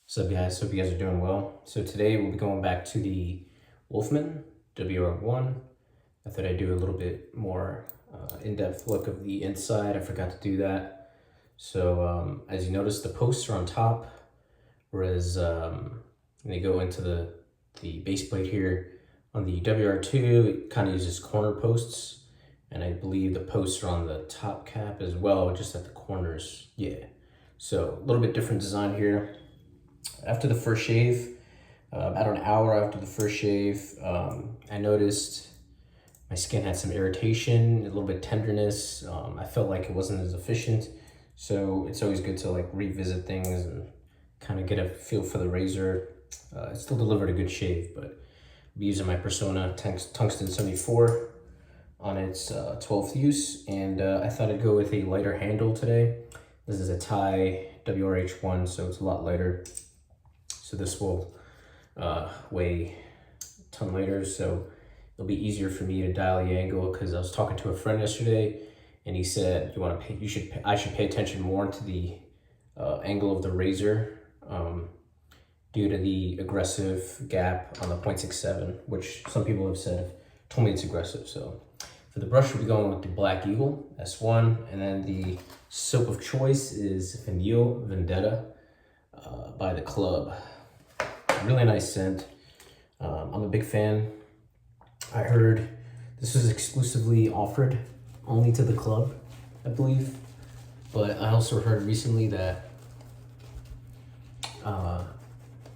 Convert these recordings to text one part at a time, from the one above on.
What's up, guys? Hope you guys are doing well. So today we'll be going back to the Wolfman WR1. I thought I'd do a little bit more in-depth look of the inside. I forgot to do that. So as you notice, the posts are on top, whereas when you go into the base plate here on the WR2, it kind of uses corner posts, and I believe the posts are on the top cap as well, just at the corners. Yeah. So a little bit different design here. After the first shave, about an hour after the first shave, I noticed my skin had some irritation, a little bit tenderness. I felt like it wasn't as efficient. So it's always good to like revisit things and kind of get a feel for the razor. It still delivered a good shave, but I'll be using my Persona Tungsten 74 on its 12th use. And I thought I'd go with a lighter handle today. This is a Thai WRH1, so it's a lot lighter. So this will weigh a ton lighter, so it'll be easier for me to dial the angle, because I was talking to a friend yesterday and he said I should pay attention more to the angle of the razor due to the aggressive gap on the 0.67, which some people have said told me it's aggressive. So for the brush, we'll be going with the Black Eagle S1, and then the soap of choice is Vanille Vendetta by the Club. Really nice scent. I'm a big fan. I heard this was exclusively offered only to the club, I believe. But I also heard recently that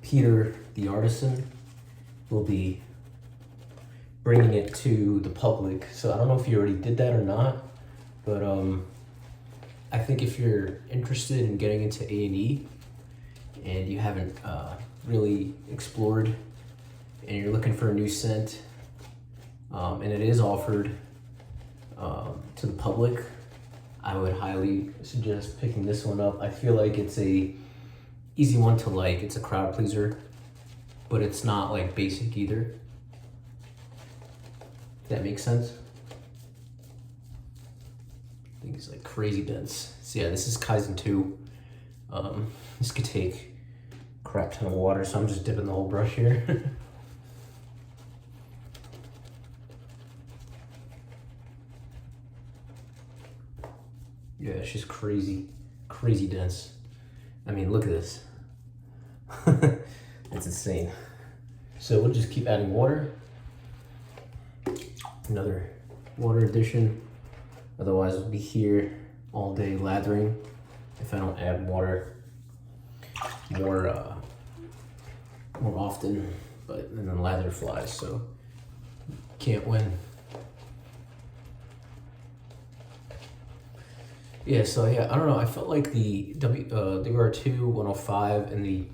Peter the Artisan will be bringing it to the public. So I don't know if you already did that or not, but I think if you're interested in getting into A&E and you haven't really explored and you're looking for a new scent, and it is offered to the public, I would highly suggest picking this one up. I feel like it's a easy one to like. It's a crowd pleaser, but it's not like basic either. If that makes sense. I think it's like crazy dense. So yeah, this is Kaizen 2. This could take crap ton of water, so I'm just dipping the whole brush here. Yeah, it's just crazy dense. I mean, look at this. It's insane. So we'll just keep adding water. Another water addition. Otherwise, we'll be here all day lathering if I don't add water more often, but then lather flies, so can't win. Yeah, so yeah, I don't know, I felt like the WR2 105 and the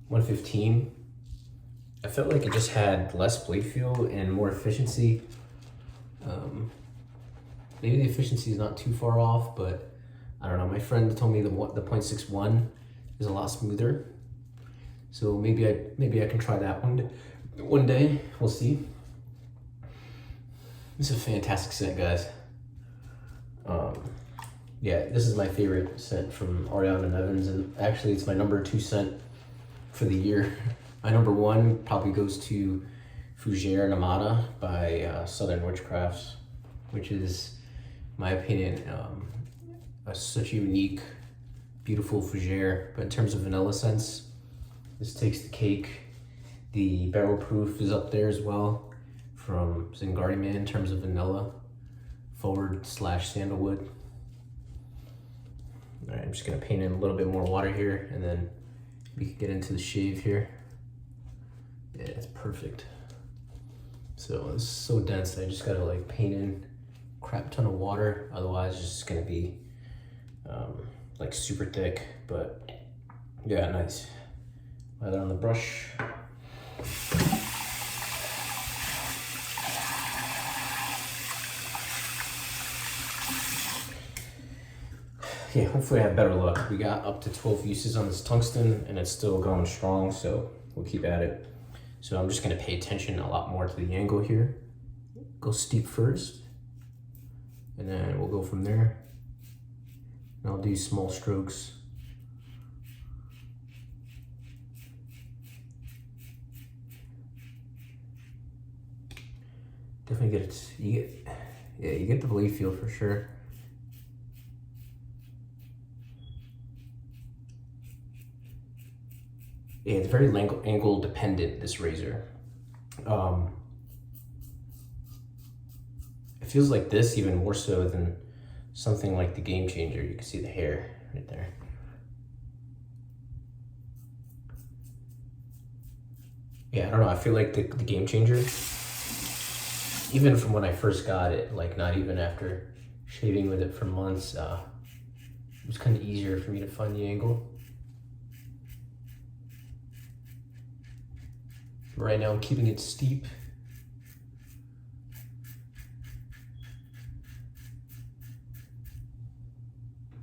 115, I felt like it just had less blade feel and more efficiency. Maybe the efficiency is not too far off, but I don't know. My friend told me the 0.61 is a lot smoother, so maybe I can try that one day. We'll see. This is a fantastic scent, guys. Yeah, this is my favorite scent from Ariana and Evans, and actually it's my number 2 scent for the year. My number 1 probably goes to Fougere Namada by Southern Witchcrafts, which is, in my opinion, such a unique, beautiful fougere. But in terms of vanilla scents, this takes the cake. The barrel proof is up there as well from Zingardi Man in terms of vanilla forward / sandalwood. All right, I'm just gonna paint in a little bit more water here, and then we can get into the shave here. Yeah, it's perfect. So it's so dense that I just gotta like paint in a crap ton of water. Otherwise, it's just gonna be like super thick. But yeah, nice. Lather on the brush. Yeah, hopefully I have better luck. We got up to 12 uses on this tungsten and it's still going strong, so we'll keep at it. So I'm just gonna pay attention a lot more to the angle here. Go steep first, and then we'll go from there. And I'll do small strokes definitely get it. You get the blade feel for sure. Yeah, it's very angle dependent, this razor. It feels like this even more so than something like the Game Changer. You can see the hair right there. Yeah, I don't know, I feel like the Game Changer, even from when I first got it, like not even after shaving with it for months, it was kind of easier for me to find the angle. Right now I'm keeping it steep.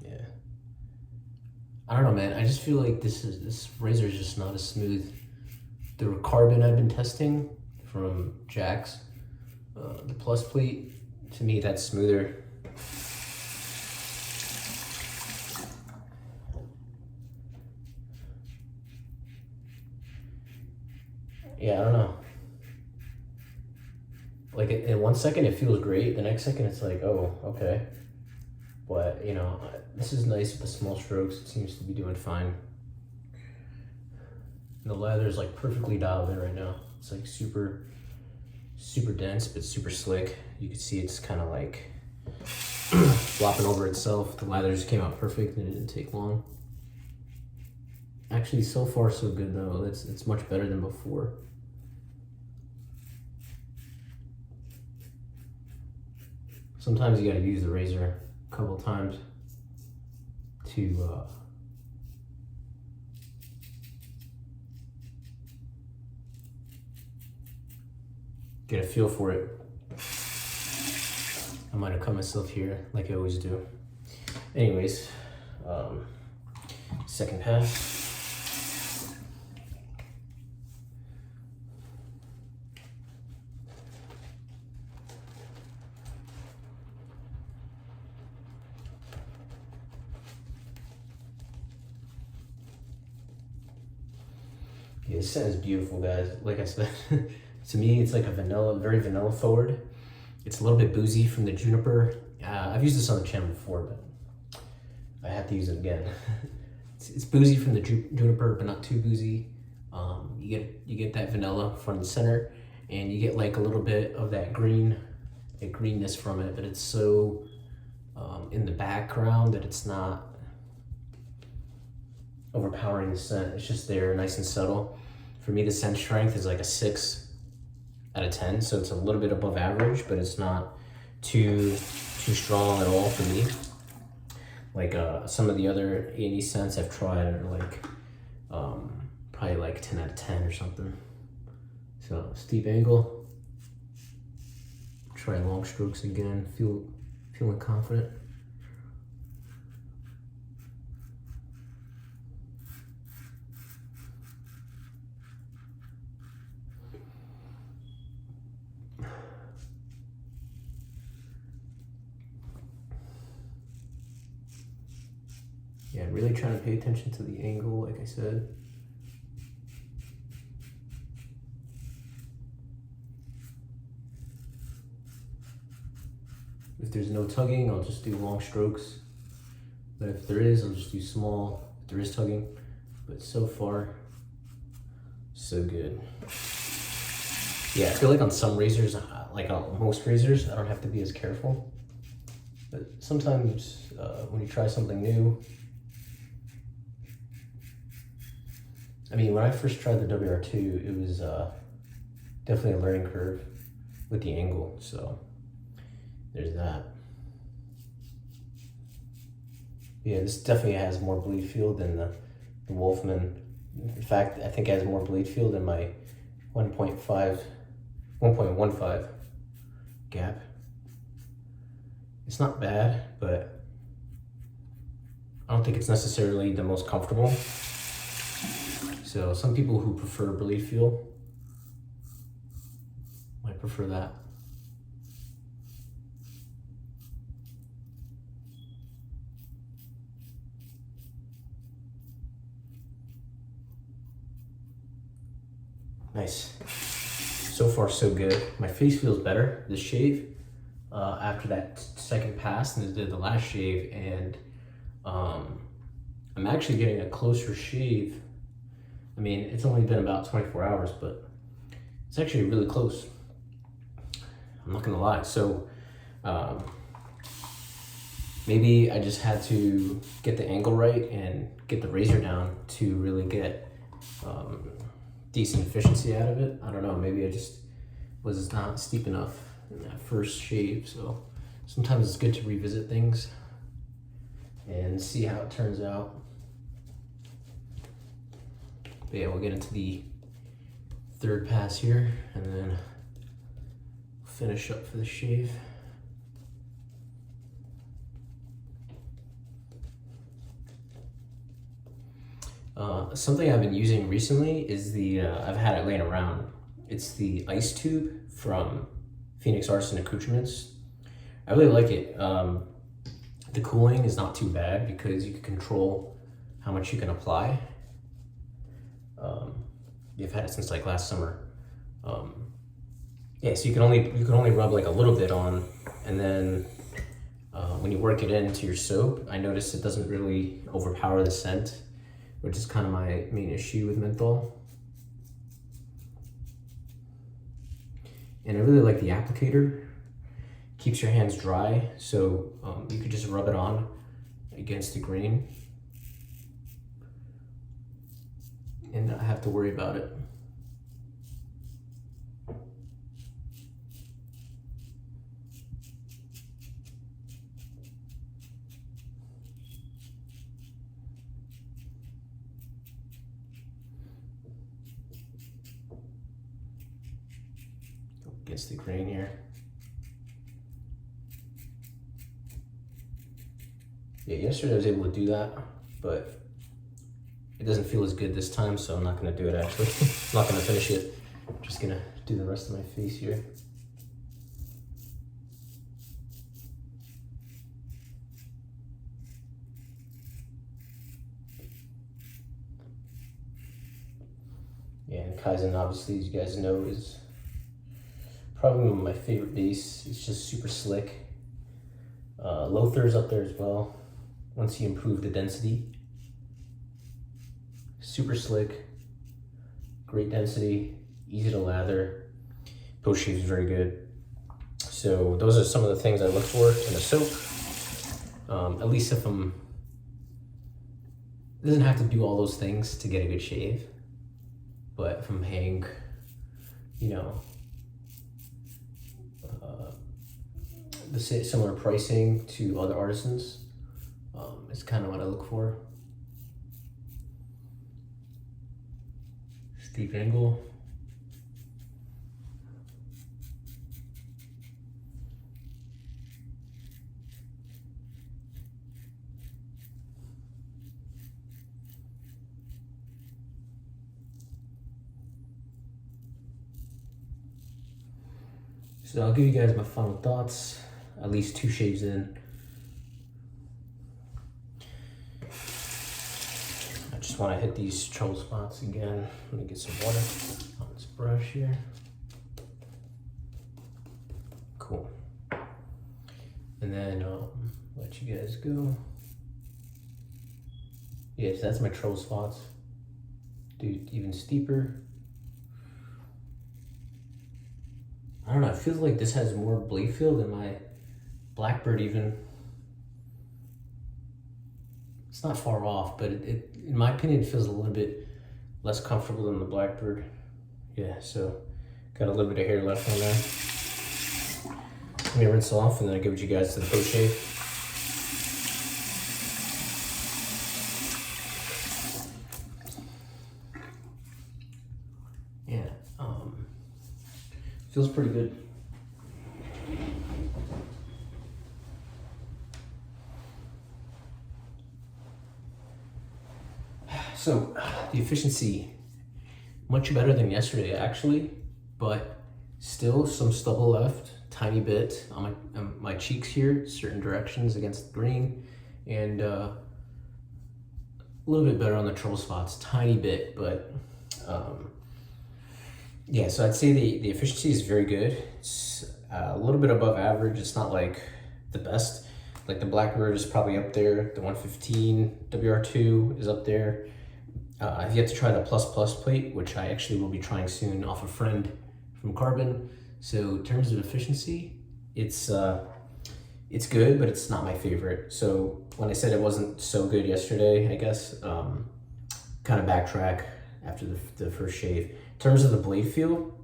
Yeah. I don't know, man. I just feel like this razor is just not as smooth. The carbon I've been testing from Jack's, the plus plate, to me that's smoother. Yeah, I don't know. Like in 1 second it feels great, the next second it's like, oh, okay. But you know, this is nice with the small strokes. It seems to be doing fine. And the leather is like perfectly dialed in right now. It's like super dense, but super slick. You can see it's kind of like flopping over itself. The leather just came out perfect and it didn't take long. Actually, so far so good though. It's much better than before. Sometimes you gotta use the razor a couple times to get a feel for it. I might have cut myself here like I always do. Anyways, second pass. Yeah, this scent is beautiful, guys. Like I said, to me, it's like a vanilla, very vanilla forward. It's a little bit boozy from the juniper. I've used this on the channel before, but I have to use it again. It's boozy from the juniper, but not too boozy. You get that vanilla front and center, and you get like a little bit of that greenness from it, but it's so in the background that it's not overpowering the scent. It's just there, nice and subtle. For me, the scent strength is like a 6 out of 10, so it's a little bit above average, but it's not too strong at all for me. Like some of the other 80 scents I've tried are like probably like 10 out of 10 or something. So steep angle. Try long strokes again. Feeling confident. Yeah, really trying to pay attention to the angle, like I said. If there's no tugging, I'll just do long strokes. But if there is, I'll just do small, if there is tugging. But so far, so good. Yeah, I feel like on some razors, like on most razors, I don't have to be as careful. But sometimes when you try something new, I mean, when I first tried the WR2, it was definitely a learning curve with the angle, so there's that. Yeah, this definitely has more bleed feel than the Wolfman. In fact, I think it has more bleed feel than my 1.15 gap. It's not bad, but I don't think it's necessarily the most comfortable. So some people who prefer bleed feel might prefer that. Nice. so far so good. My face feels better, this shave, after that second pass than it did the last shave, and I'm actually getting a closer shave. I mean, it's only been about 24 hours, but it's actually really close. I'm not gonna lie. So maybe I just had to get the angle right and get the razor down to really get decent efficiency out of it. I don't know, maybe I just was not steep enough in that first shave. So sometimes it's good to revisit things and see how it turns out. But yeah, we'll get into the third pass here and then finish up for the shave. Something I've been using recently is the, I've had it laying around. It's the ice tube from Phoenix Arts and Accoutrements. I really like it. The cooling is not too bad because you can control how much you can apply. I've had it since like last summer. Yeah, so you can only rub like a little bit on, and then when you work it into your soap, I noticed it doesn't really overpower the scent, which is kind of my main issue with menthol. And I really like the applicator. Keeps your hands dry, so you could just rub it on against the grain and not have to worry about it. Against the grain here. Yeah, yesterday I was able to do that, but it doesn't feel as good this time, so I'm not gonna do it actually. I'm not gonna finish it. I'm just gonna do the rest of my face here. Yeah, and Kaizen, obviously, as you guys know, is probably one of my favorite base. It's just super slick. Lothar's up there as well, once you improve the density. Super slick, great density, easy to lather. Post shave is very good. So those are some of the things I look for in a soap. At least if it doesn't have to do all those things to get a good shave, but if I'm paying, you know, the similar pricing to other artisans, it's kind of what I look for. Steep angle. So I'll give you guys my final thoughts, at least 2 shaves in. I just want to hit these trouble spots again. Let me get some water on this brush here. Cool. And then let you guys go. Yeah, so that's my trouble spots. Do even steeper. I don't know, it feels like this has more blade feel than my Blackbird even. It's not far off, but it in my opinion, it feels a little bit less comfortable than the Blackbird. Yeah, so got a little bit of hair left on there. Let me rinse off and then I'll give it you guys to the post shave. Yeah, feels pretty good. So the efficiency, much better than yesterday actually, but still some stubble left, tiny bit on my cheeks here, certain directions against the green, and a little bit better on the trouble spots, tiny bit, but Yeah, so I'd say the efficiency is very good. It's a little bit above average. It's not like the best. Like the Blackbird is probably up there. The 115 WR2 is up there. I've yet to try the plus plus plate, which I actually will be trying soon off a friend from Carbon. So in terms of efficiency, it's good, but it's not my favorite. So when I said it wasn't so good yesterday, I guess, kind of backtrack after the first shave. In terms of the blade feel,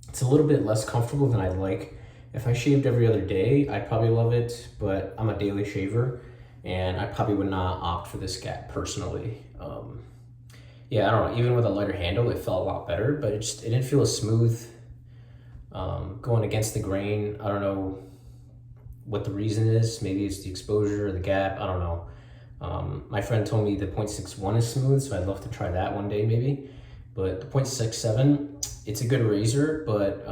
it's a little bit less comfortable than I'd like. If I shaved every other day, I'd probably love it, but I'm a daily shaver, and I probably would not opt for this gap personally. Yeah, I don't know, even with a lighter handle, it felt a lot better, but it didn't feel as smooth going against the grain. I don't know what the reason is. Maybe it's the exposure or the gap, I don't know. My friend told me the 0.61 is smooth, so I'd love to try that one day maybe. But the 0.67, it's a good razor, but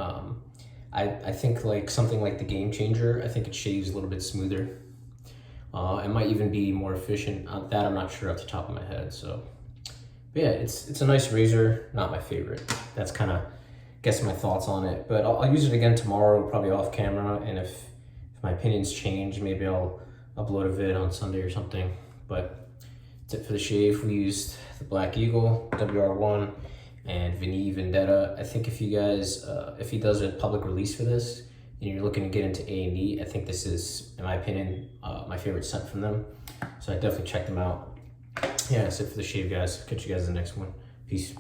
I think like something like the Game Changer, I think it shaves a little bit smoother. It might even be more efficient. That I'm not sure off the top of my head. So, but yeah, it's a nice razor. Not my favorite. That's kind of guess my thoughts on it. But I'll use it again tomorrow, probably off camera. And if my opinions change, maybe I'll upload a vid on Sunday or something. But that's it for the shave. We used the Black Eagle WR1 and Vanille Vendetta. I think if you guys, if he does a public release for this and you're looking to get into A&E, I think this is, in my opinion, my favorite scent from them. So I definitely check them out. Yeah, that's it for the shave, guys. Catch you guys in the next one. Peace.